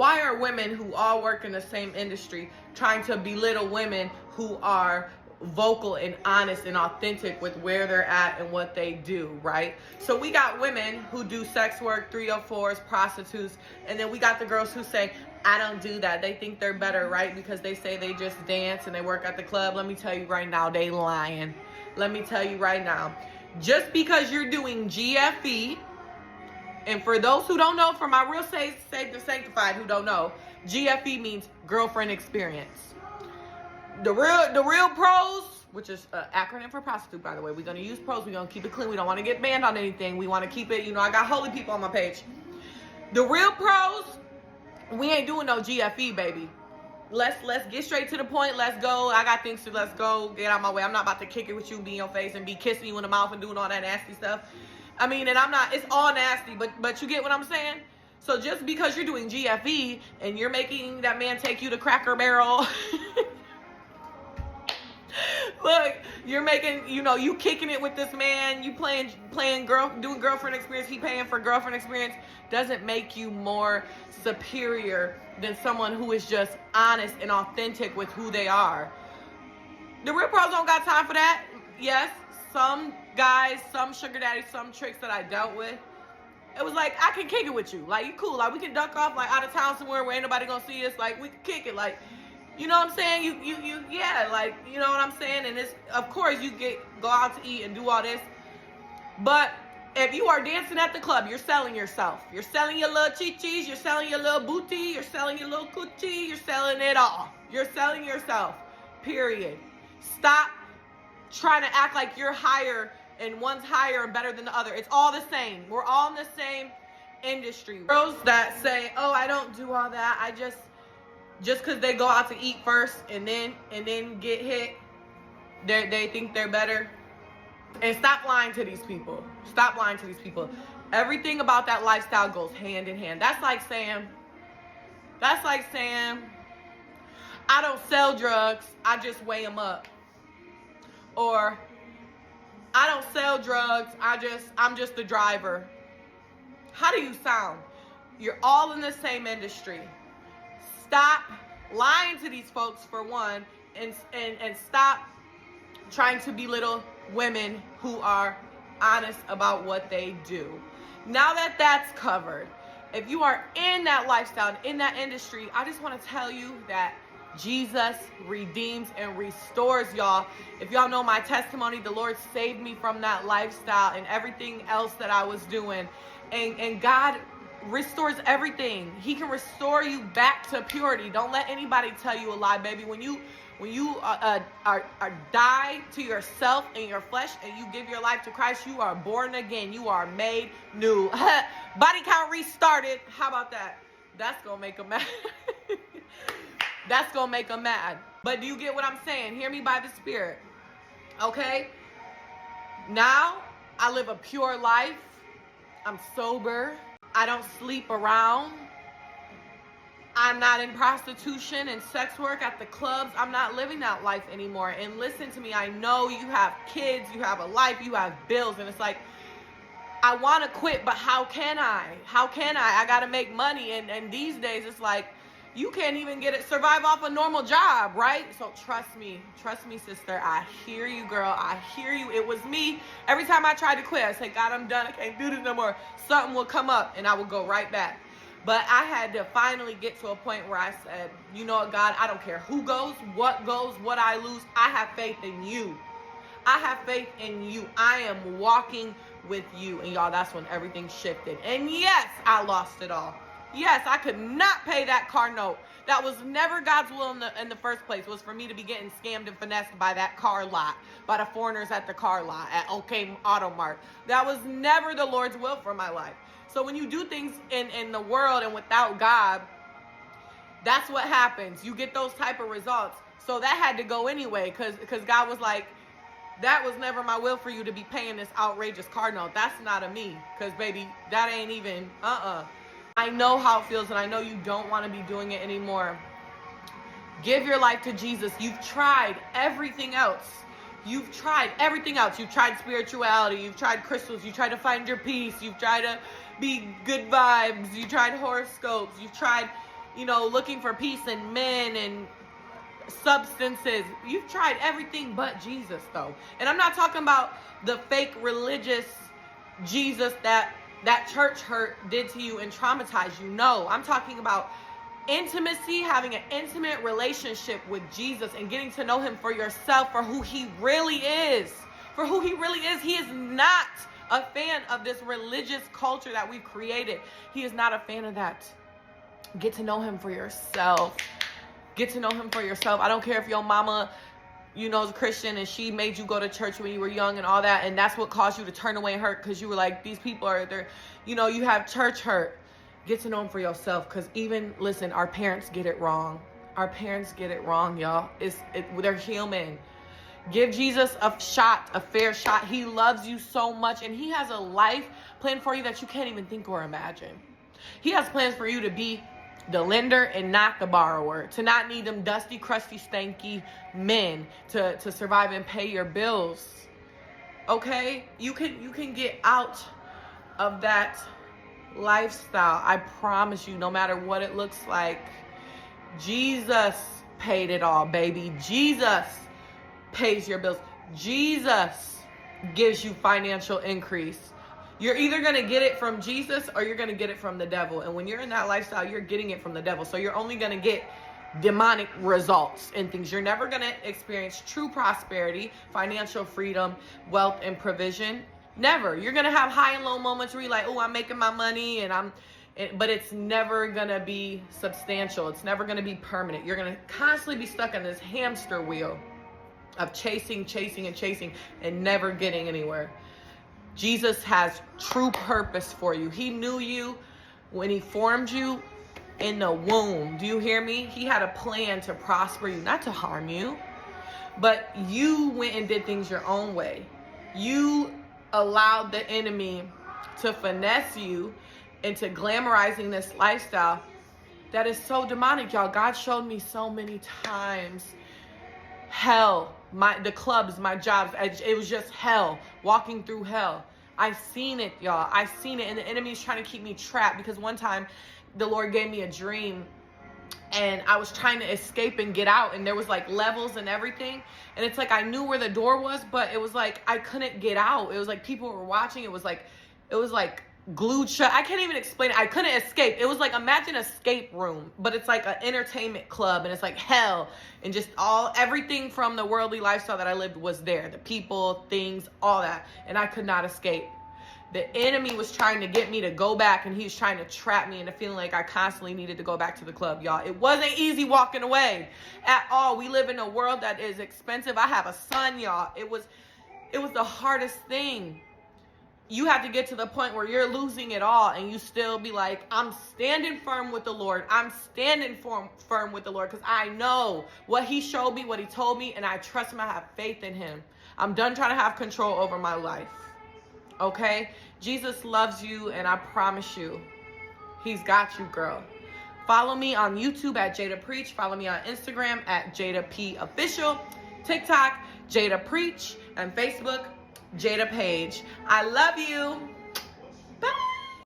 Why are women who all work in the same industry trying to belittle women who are vocal and honest and authentic with where they're at and what they do, right? So we got women who do sex work, 304s, prostitutes, and then we got the girls who say, I don't do that. They think they're better, right? Because they say they just dance and they work at the club. Let me tell you right now, they lying. Let me tell you right now. Just because you're doing GFE, and for those who don't know, for my real saved and sanctified who don't know, GFE means girlfriend experience. The real pros, which is an acronym for prostitute, by the way. We're going to use pros. We're going to keep it clean. We don't want to get banned on anything. We want to keep it, I got holy people on my page. The real pros, we ain't doing no GFE, baby. Let's get straight to the point. Let's go. I got things to, let's go. Get out of my way. I'm not about to kick it with you, be in your face, and be kissing you in the mouth and doing all that nasty stuff. I mean, and I'm not, it's all nasty, but you get what I'm saying? So just because you're doing GFE and you're making that man take you to Cracker Barrel, look, you're making, you kicking it with this man, you doing girlfriend experience, he paying for girlfriend experience, doesn't make you more superior than someone who is just honest and authentic with who they are. The real pros don't got time for that. Yes, some guys, some sugar daddies, some tricks that I dealt with, it was like, I can kick it with you. Like, you cool. Like, we can duck off, like, out of town somewhere where ain't nobody gonna see us. Like, we can kick it. Like, you know what I'm saying? Yeah, like, you know what I'm saying? And it's, of course, go out to eat and do all this. But if you are dancing at the club, you're selling yourself. You're selling your little chichis. You're selling your little booty. You're selling your little coochie. You're selling it all. You're selling yourself. Period. Stop trying to act like you're higher and one's higher and better than the other. It's all the same. We're all in the same industry. Girls that say, oh, I don't do all that. I just because they go out to eat first and then get hit, they think they're better. And stop lying to these people. Stop lying to these people. Everything about that lifestyle goes hand in hand. That's like saying, I don't sell drugs, I just weigh them up. Or, I don't sell drugs, I'm just the driver. How do you sound? You're all in the same industry. Stop lying to these folks, for one, and stop trying to belittle women who are honest about what they do. Now that that's covered, if you are in that lifestyle and in that industry, I just want to tell you that Jesus redeems and restores y'all. If y'all know my testimony, the Lord saved me from that lifestyle and everything else that I was doing. And God restores everything. He can restore you back to purity. Don't let anybody tell you a lie, baby. When you die to yourself and your flesh and you give your life to Christ, you are born again. You are made new. Body count restarted. How about that? That's gonna make them mad. That's gonna make them mad. But do you get what I'm saying? Hear me by the Spirit. Okay? Now, I live a pure life. I'm sober. I don't sleep around. I'm not in prostitution and sex work at the clubs. I'm not living that life anymore. And listen to me, I know you have kids, you have a life, you have bills, and it's like, I want to quit, but how can I? How can I? I got to make money, and these days it's like, you can't even survive off a normal job, right? So trust me, sister. I hear you, girl. I hear you. It was me. Every time I tried to quit, I said, God, I'm done. I can't do this no more. Something will come up, and I will go right back. But I had to finally get to a point where I said, you know what, God, I don't care who goes, what I lose. I have faith in you. I have faith in you. I am walking with you. And y'all, that's when everything shifted. And yes, I lost it all. Yes, I could not pay that car note. That was never God's will in the first place, was for me to be getting scammed and finessed by that car lot, by the foreigners at the car lot, at OK Auto Mart. That was never the Lord's will for my life. So when you do things in the world and without God, that's what happens. You get those type of results. So that had to go anyway, because God was like, that was never my will for you to be paying this outrageous car note. That's not a me, because baby, that ain't even, I know how it feels, and I know you don't want to be doing it anymore. Give your life to Jesus. You've tried everything else. You've tried everything else. You've tried spirituality. You've tried crystals. You tried to find your peace. You've tried to be good vibes. You tried horoscopes. You've tried looking for peace in men and substances. You've tried everything but Jesus, though. And I'm not talking about the fake religious Jesus that church hurt did to you and traumatized you. No, I'm talking about intimacy, having an intimate relationship with Jesus and getting to know him for yourself, for who he really is. For who he really is. He is not a fan of this religious culture that we've created. He is not a fan of that. Get to know him for yourself. Get to know him for yourself. I don't care if your mama, is a Christian and she made you go to church when you were young and all that, and that's what caused you to turn away and hurt because you were like, these people are there, you have church hurt. Get to know him for yourself, because listen, our parents get it wrong. Our parents get it wrong, y'all. They're human. Give Jesus a fair shot. He loves you so much, and he has a life plan for you that you can't even think or imagine. He has plans for you to be the lender and not the borrower, to not need them dusty, crusty, stanky men to survive and pay your bills. Okay? You can get out of that lifestyle. I promise you, no matter what it looks like. Jesus paid it all, baby. Jesus pays your bills. Jesus gives you financial increase. You're either going to get it from Jesus or you're going to get it from the devil. And when you're in that lifestyle, you're getting it from the devil. So you're only going to get demonic results and things. You're never going to experience true prosperity, financial freedom, wealth, and provision. Never. You're going to have high and low moments where you're like, oh, I'm making my money, but it's never going to be substantial. It's never going to be permanent. You're going to constantly be stuck in this hamster wheel of chasing and never getting anywhere. Jesus has true purpose for you. He knew you when he formed you in the womb. Do you hear me? He had a plan to prosper you, not to harm you. But you went and did things your own way. You allowed the enemy to finesse you into glamorizing this lifestyle that is so demonic, y'all. God showed me so many times hell. The clubs, my jobs, it was just hell, walking through hell. I seen it, y'all. I seen it, and the enemy is trying to keep me trapped, because one time the Lord gave me a dream and I was trying to escape and get out, and there was like levels and everything, and it's like I knew where the door was, but it was like I couldn't get out. It was like people were watching. It was like glued shut. I can't even explain it. I couldn't escape. It was like, imagine escape room, but it's like an entertainment club, and it's like hell, and just everything from the worldly lifestyle that I lived was there. The people, things, all that, and I could not escape. The enemy was trying to get me to go back, and he was trying to trap me into feeling like I constantly needed to go back to the club, y'all. It wasn't easy walking away at all. We live in a world that is expensive. I have a son, y'all. It was the hardest thing. You have to get to the point where you're losing it all and you still be like, I'm standing firm with the Lord. I'm standing firm with the Lord, because I know what he showed me, what he told me, and I trust him. I have faith in him. I'm done trying to have control over my life. Okay? Jesus loves you, and I promise you, he's got you, girl. Follow me on YouTube at Jada Preach. Follow me on Instagram at Jada P Official. TikTok, Jada Preach. And Facebook, Jada Page. I love you. Bye.